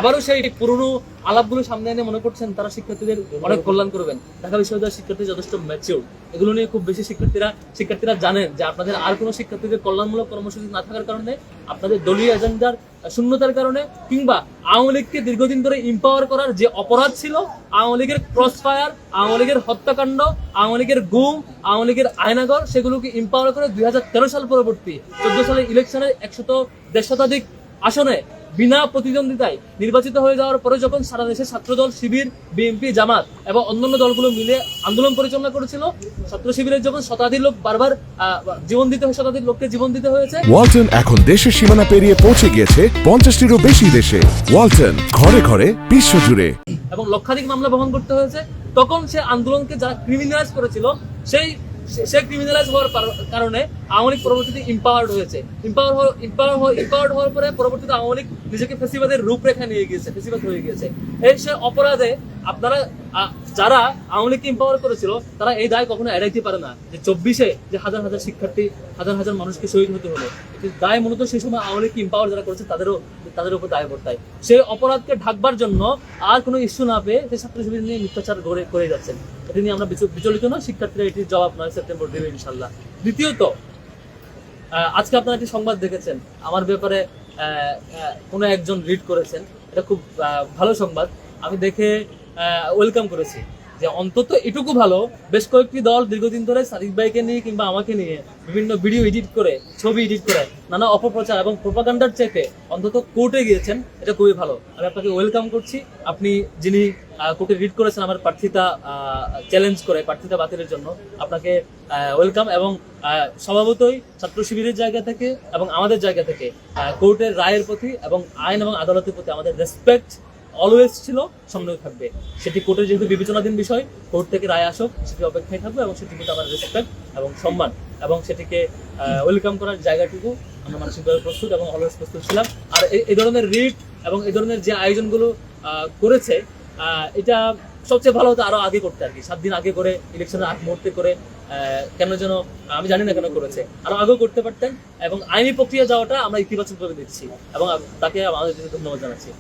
আবারও সেই পুরনো আলাপগুলো সামনে এনে মনে করছেন তারা শিক্ষার্থীদের অনেক কল্যাণ করবেন। ঢাকা বিশ্ববিদ্যালয়ের শিক্ষার্থী যথেষ্ট ম্যাচিউর, এগুলো নিয়ে খুব বেশি শিক্ষার্থীরা জানেন যে আপনাদের আর কোনো শিক্ষার্থীদের কল্যাণমূলক কর্মসূচি না থাকার কারণে, আপনাদের দলীয় এজেন্ডার শূন্যতার কারণে, কিংবা আওয়ামী লীগকে দীর্ঘদিন ধরে ইম্পাওয়ার করার যে অপরাধ ছিল, আওয়ামী লীগের ক্রস ফায়ার, আওয়ামী লীগের হত্যাকাণ্ড, আওয়ামী লীগের গুম, আওয়ামী লীগের আয়নাগর, সেগুলোকে ইম্পাওয়ার করে 2013 সাল পরবর্তী 14 সালের ইলেকশনে 100 শতাধিক আসনে বিনা প্রতিদ্বন্দ্বিতায় নির্বাচিত হয়ে যাওয়ার পরে যখন সারা দেশের ছাত্রদল, শিবির, বিএনপি, জামাত এবং অন্যান্য দলগুলো মিলে আন্দোলন পরিচালনা করেছিল, ছাত্র শিবিরের যখন শতাধিক লোক বারবার শতাধিক লোককে জীবন দিতে হয়েছে। ওয়ালটন এখন দেশের সীমানা পেরিয়ে পৌঁছে গিয়েছে 50টিরও বেশি দেশে। ওয়ালটন, ঘরে ঘরে বিশ্বজুড়ে। এবং লক্ষাধিক মামলা বহন করতে হয়েছে। তখন সে আন্দোলনকে যারা ক্রিমিনালাইজ করেছিল, সে ক্রিমিনালাইজ হওয়ার কারণে আওয়ামী লীগ পরবর্তীতে ইম্পাওয়ার্ড হয়েছে। ইম্পাওয়ার্ড হওয়ার পরে পরবর্তীতে আওয়ামী লীগ নিজেকে ফেসিবাদের রূপরেখা নিয়ে গিয়েছে, ফেসিবাদ হয়ে গিয়েছে। এই সে অপরাধে আপনারা যারা আওয়ামী লীগকে ইম্পাওয়ার করেছিল তারা এই দায় কখনো এড়াইতে পারে না, যে 24-এ যে হাজার হাজার শিক্ষার্থী, হাজার হাজার মানুষকে শহীদ হতে হলো। দায় মূলত সেই সময় আওয়ামী লীগকে ইম্পাওয়ার যারা করেছে তাদের উপর দায় বর্তায়। সেই অপরাধকে ঢাকবার জন্য আর কোনো ইস্যু না পেয়ে সে ছাত্র শিবির নিয়ে মিথ্যাচার করে যাচ্ছেন। এটি নিয়ে আমরা বিচলিত না, শিক্ষার্থীরা এটির জবাব 9 সেপ্টেম্বর দেবে ইনশাল্লাহ। দ্বিতীয়ত, আজকে আপনারা একটি সংবাদ দেখেছেন, আমার ব্যাপারে কোনো একজন রিড করেছেন, এটা খুব ভালো সংবাদ। আমি দেখে ওয়েলকাম করেছি যে অন্তত এটুকু ভালো, বেশ কয়েকটি দল দীর্ঘদিন ধরে সাদিক ভাইকে নিয়ে কিংবা আমাকে নিয়ে বিভিন্ন ভিডিও এডিট করে, ছবি এডিট করে, নানা অপপ্রচার এবং প্রোপাগান্ডার চেপে অন্তত কোর্টে গিয়েছেন। এটা খুবই ভালো, আমি আপনাকে ওয়েলকাম করছি। আপনি যিনি কোর্টে রিড করেছেন আমার প্রার্থিতা চ্যালেঞ্জ করে প্রার্থিতা বাতিলের জন্য, আপনাকে ওয়েলকাম। এবং স্বভাবতই ছাত্র শিবিরের জায়গা থেকে এবং আমাদের জায়গা থেকে কোর্টের রায়ের প্রতি এবং আইন এবং আদালতের প্রতি আমাদের রেসপেক্ট অলওয়েজ ছিল, সামনেও থাকবে। সেটি কোর্টের যেহেতু বিবেচনাধীন বিষয়, কোর্ট থেকে রায় আসুক সেটি অপেক্ষায় থাকবে, এবং সেটির প্রতি আমার রেসপেক্ট এবং সম্মান এবং সেটিকে ওয়েলকাম করার জায়গাটুকু আমরা মানসিকভাবে প্রস্তুত এবং অলওয়েজ প্রস্তুত ছিলাম। আর এই ধরনের রিট এবং এই ধরনের যে আয়োজনগুলো করেছে, এটা সবচেয়ে ভালো হতো আরো আগে করতে, আর কি 7 দিন আগে করে, ইলেকশনের আগ মুহূর্তে করে। কেন যেন আমি জানি না কেন করেছে, আরো আগেও করতে পারতেন। এবং আইনি প্রক্রিয়া যাওয়াটা আমরা ইতিবাচক ভাবে দেখছি এবং তাকে আমাদের ধন্যবাদ জানাচ্ছি।